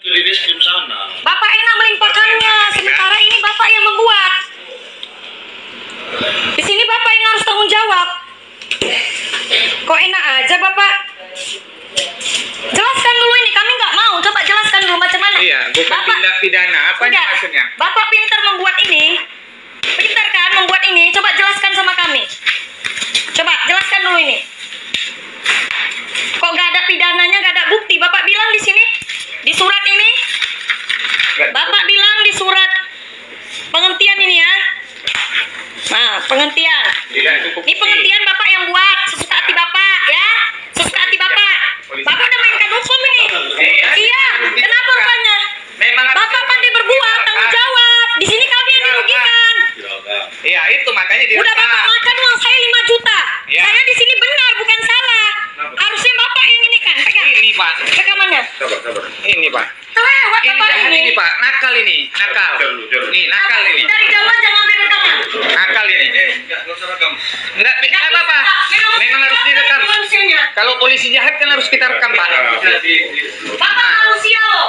Di diskrim sana. Bapak enak melimpahkannya, sementara ini Bapak yang membuat. Di sini Bapak yang harus tanggung jawab. Kok enak aja Bapak? Jelaskan dulu ini, kami nggak mau. Coba jelaskan dulu macam mana. Iya, bukan Bapak, tindak pidana. Apa enggak, maksudnya? Bapak pintar membuat ini. Pintar kan membuat ini? Coba jelaskan sama kami. Coba jelaskan dulu ini. Kok nggak ada pidananya, nggak ada bukti? Bapak bilang di sini, di surat ini. Bapak bilang di surat penghentian ini ya. Nah, penghentian. Ini penghentian Bapak yang buat, sesuka hati Bapak ya. Sesuka hati Bapak. Bapak udah mainkan hukum ini. Iya, kenapa rupanya? Bapak pandai berbuat, tanggung jawab. Di sini kami yang dirugikan. Iya, itu makanya dia. Udah Bapak makan uang saya 5 juta. Ya. Saya di sini benar, bukan salah. Harusnya Bapak yang ini kan. Pegang. Ini Pak. Rekamannya. Sabar. Ini Pak. Kelewat Ini Bapak jahat ini Pak. Nakal ini. Nakal. Nih, nakal ini. Dari jauh aja ngambil rekaman. Nakal ini. Enggak usah rekam. Enggak apa-apa. Memang harus direkam. Kalau polisi jahat kan harus kita rekam Pak. Bapak manusia loh.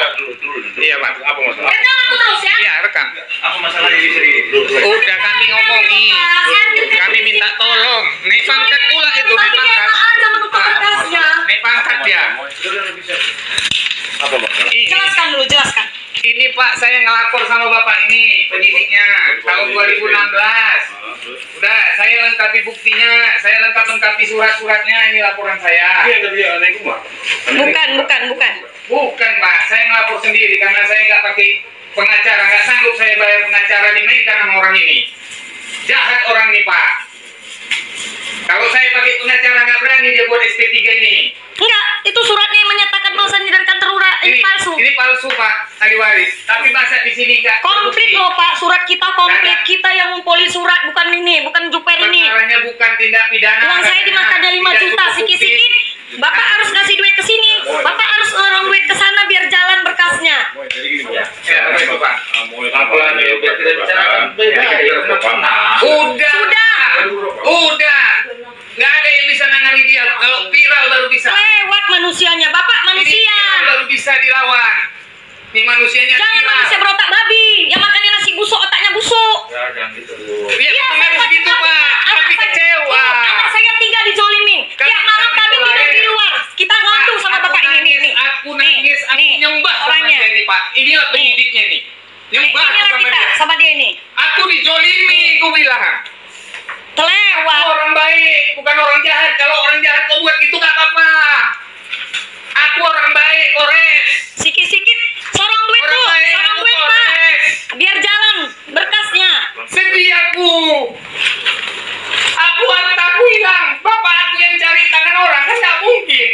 Iya Pak. Apa masalah? Rekam aku terus ya. Iya, rekam. Apa masalahnya di sini? Udah kami ngomongin. Kami minta tolong. Naik pangkat pula itu, naik Tapi dia pangkat. enak aja menutup berkasnya. Naik pangkat dia. Apa masalah? Jelaskan dulu, jelaskan. Ini Pak, saya ngelapor sama Bapak ini, penyidiknya, tahun 2016. Udah, saya lengkapi buktinya, saya lengkapi surat-suratnya, ini laporan saya. Iya, naik rumah. Bukan. Bukan Pak, saya ngelapor sendiri karena saya nggak pakai pengacara, nggak sanggup saya bayar pengacara dinaikkan sama orang ini. Jahat orang ini Pak. Kalau saya pakai pengacara nggak berani dia buat SP3 ini. Enggak, itu suratnya yang menyatakan bahwasannya dari kantor lurah ini palsu. Ini palsu Pak, ahli waris. Tapi masa di sini nggak Komplit terbukti. loh Pak, surat kita komplit. Nggak. Kita yang ngumpulin surat, bukan ini, bukan Juper ini. Perkaranya bukan tindak pidana. Uang saya dimakannya 5 Tidak juta, cukup bukti. sikit-sikit. Bapak harus ngasih duit ke sini. Bapak harus orang duit ke sana biar jalan berkasnya. Jadi gini, Pak. Ya, apa itu Pak? Apa lagi? Biar kita bicarakan Udah. Nggak ada yang bisa nangani dia. Kalau viral baru bisa. Lewat manusianya, Bapak Ini manusia. viral baru bisa dilawan. Ini manusianya Jangan viral. manusia berotak babi. Yang makannya nasi busuk, otaknya busuk. Ya, jangan gitu dulu. Iya, Iya, memang harus saya gitu katakan, Pak. anak Tapi saya- kecewa. Anak saya 3 dijolimin. Kan Tiap malam kita kami mulai. tidur di luar. Kita ngadu sama Aku Bapak ini. nangis, aku nangis, aku nih, nyembah sama orangnya. dia ini Pak. Inilah penyidiknya nih. Nyembah aku Inilah sama kita, dia. sama dia ini. Aku dijolimi, aku bilang. Aku Kelewat. orang baik, bukan orang jahat. Kalau orang jahat kau buat gitu nggak apa-apa. Aku orang baik, Kores. Sikit-sikit sorong duit Orang tuh, baik, sorong aku duit Pak. Kores. Biar jalan berkasnya. Sedih aku. Aku hartaku hilang. Bapak aku yang cari tangan orang kan nggak mungkin.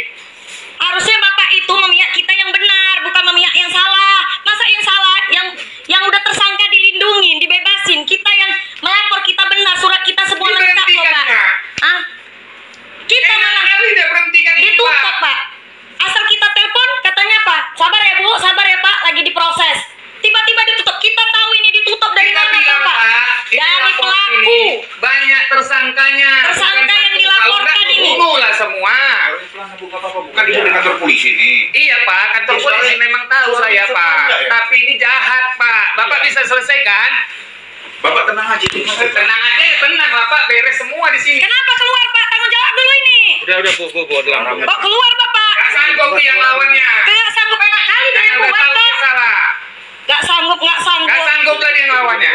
Harusnya Bapak itu memihak kita yang benar, bukan memihak yang salah. Masa yang salah, yang udah tersangka dilindungin, dibebasin. Kita yang melapor kita benar, surat kita semua lengkap loh Pak. Diberhentikannya. Hah? Kita Enak malah kali dia berhentikan ini ditutup Pak. Pak. Asal kita telepon katanya apa? Sabar ya Bu, sabar ya Pak, lagi diproses. Tiba-tiba ditutup. Kita tahu ini ditutup dari Kita mana bilang, Pak? ini Dari lapor pelaku. ini banyak tersangkanya. Tersangka Bukan yang satu. dilaporkan Kalau nggak ini. dibunuh lah semua. Bukan di kantor polisi nih. Iya Pak, kantor polisi memang tahu saya Pak. Tapi ini jahat Pak. Bapak bisa selesaikan? Bapak tenang aja. Tenang aja, tenang lah Pak. Beres semua di sini. Kenapa keluar Pak? Tanggung jawab dulu ini. Udah Bu. Kok keluar Bapak? Gak sanggup yang lawannya. Nggak sanggup enak kali dia Karena yang udah buat tahu Pak. dia salah. Nggak sanggup. Gak sanggup lah dia ngelawannya.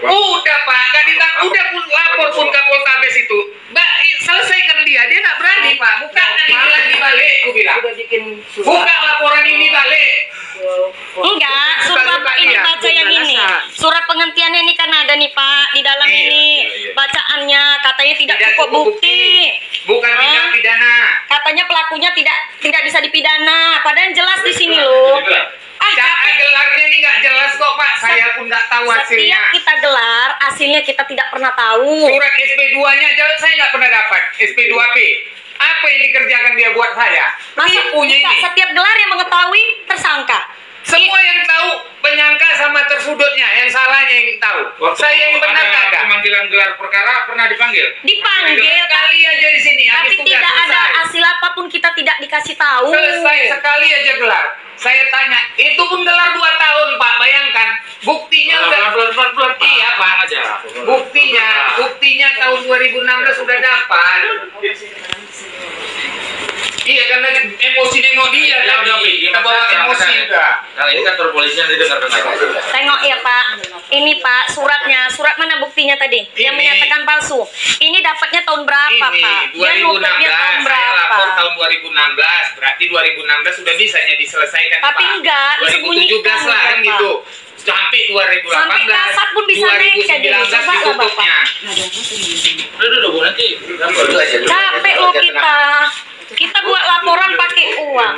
Udah Pak, gak udah pun lapor pun ke Poltabes itu. Mbak, selesaikan dia nggak berani Pak. Bukakan ini lagi balik, aku bilang. Buka laporan ini balik. Enggak, surat Buka ini dia. baca yang ini. Surat penghentiannya ini kan ada nih Pak di dalam Iya, ini. Bacaannya katanya tidak cukup bukti. Bukan tindak Hah? pidana. Katanya pelakunya tidak bisa dipidana. Padahal jelas di sini loh. Gelarnya ini nggak jelas kok Pak. Saya pun nggak tahu Setiap hasilnya. kita gelar, hasilnya kita tidak pernah tahu. Surat SP2-nya aja saya nggak pernah dapat. SP2P. Apa yang dikerjakan dia buat saya? Masa Punya bukan ini. setiap gelar yang mengetahui tersangka. Semua yang tahu penyangka sama sudutnya, yang salahnya yang tahu. Saya yang benar nggak ada. Pemanggilan gelar perkara pernah dipanggil. Dipanggil Kali aja di sini. tapi habis tugas tidak ada selesai. hasil apapun, kita tidak dikasih tahu. Selesai sekali aja gelar. Saya tanya, itu pun gelar 2 tahun Pak, bayangkan. Buktinya udah iya Pak aja. Buktinya tahun 2016 sudah dapat. Iya karena emosi nengok dia tadi. Kita bawa emosi juga. Nah ini kantor polisi yang didengar Tengok ya Pak, ini Pak suratnya, surat mana buktinya tadi? Yang Ini. menyatakan palsu. Ini dapatnya tahun berapa Ini Pak? Dia 2016, nutupnya tahun saya berapa? lapor tahun 2016, berarti 2016 sudah bisanya diselesaikan Tapi Pak. enggak, 2017 disembunyikan, lah kan Pak. gitu. Sampai 2018, Sampai kasat pun bisa naik, jadi 2019 coba lah, ditutupnya. Udah bu nanti. Capek loh kita. Kita buat laporan pakai uang.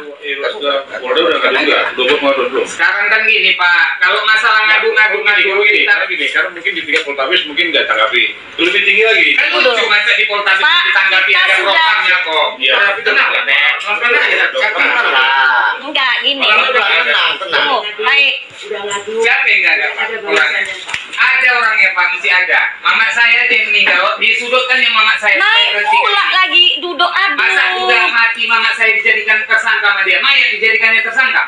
Sekarang kan gini Pak, kalau masalah ngadu-ngadu gini, kita karena mungkin di tingkat Poltabes mungkin nggak tanggapi. Lebih tinggi lagi. kan lucu masa di Poltabes Pak, ditanggapi kita ada sudah- propamnya kok. Iya. Tenang lah Nek, nonton aja. Enggak, gini. Tenang. Tunggu, baik. Siapa yang nggak ada Pak orangnya? Ada orangnya Pak, mesti ada. Mamak saya aja yang meninggal, disudutkan yang mamak saya. Naik Saya pula berhenti. lagi duduk Masa udah aduh. mati mamak saya dijadikan tersangka sama dia, mayat dijadikannya tersangka.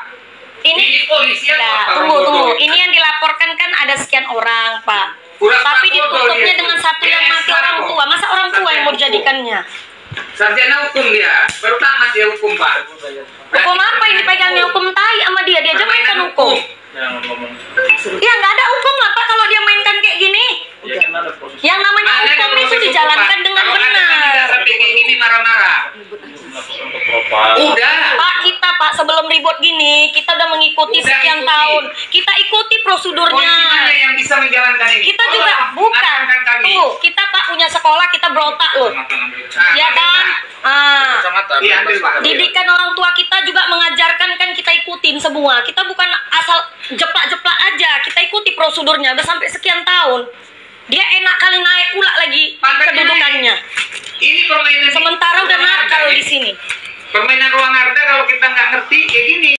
Ini polisi atau Nah, apa? tunggu. Bodoh. Ini yang dilaporkan kan ada sekian orang, Pak. Pura-pura Tapi bodoh ditutupnya dia. dengan satu yang Dia mati sarjana. orang tua. Masa orang tua yang mau dijadikannya? Sarjana hukum dia, baru tamat dia hukum Pak. Hukum apa yang dipegangnya? Hukum tai sama dia. Dia aja mainkan hukum. Ya nggak ada hukum lah Pak kalau dia mainkan kayak gini. Yang namanya Mana ada hukum itu proses hukum, dijalankan Pak? dengan Kalau ada benar. kandidat sampai kayak gini marah-marah. Udah. Pak, kita Pak sebelum ribut gini, kita udah mengikuti Udah sekian ikuti. tahun. Kita ikuti prosedurnya. Polisi mana yang bisa menjalankan ini? Kita juga bukan. Arahkan kami. Tunggu, kita Pak punya sekolah, kita berontak loh. Nah, Ya kan? Ah. Iya, ambil Pak. Didikan orang tua kita juga mengajarkan kan kita ikutin semua. Kita bukan asal jeplak-jeplak aja. Kita ikuti prosedurnya udah sampai sekian tahun. Dia enak kali naik pula lagi kedudukannya. Ini permainan Sementara udah ruang nakal harga, di ini. sini. Permainan ruang harga kalau kita nggak ngerti kayak gini.